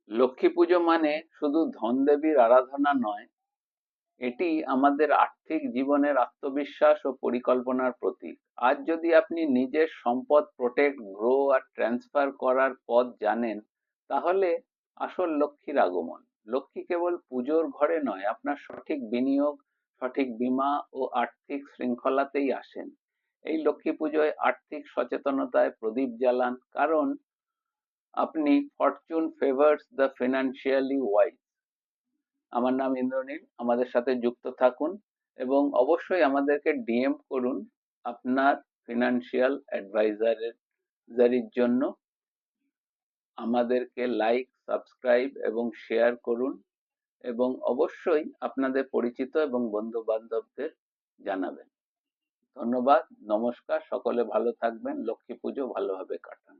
লক্ষ্মী পুজো মানে শুধু ধনদেবীর আরাধনা নয়, এটি আমাদের আর্থিক জীবনের আত্মবিশ্বাস ও পরিকল্পনার প্রতীক। আজ যদি আপনি নিজের সম্পদ প্রোটেক্ট, গ্রো আর ট্রান্সফার করার পথ জানেন, তাহলে আসল লক্ষ্মীর আগমন। লক্ষ্মী কেবল পুজোর ঘরে নয়, আপনার সঠিক বিনিয়োগ, সঠিক বীমা ও আর্থিক শৃঙ্খলাতেই আসেন। এই লক্ষ্মী পুজোয় আর্থিক সচেতনতায় প্রদীপ জ্বালান, কারণ আপনি Fortune favours the financially wise. আমার নাম ইন্দ্রনীল, আমাদের সাথে যুক্ত থাকুন এবং অবশ্যই আমাদেরকে ডিএম করুন আপনার ফিনান্সিয়াল অ্যাডভাইজারির জন্য। আমাদেরকে লাইক, সাবস্ক্রাইব এবং শেয়ার করুন এবং অবশ্যই আপনাদের পরিচিত এবং বন্ধু বান্ধবদের জানাবেন। ধন্যবাদ, নমস্কার, সকলে ভালো থাকবেন, লক্ষ্মী পুজো ভালোভাবে কাটান।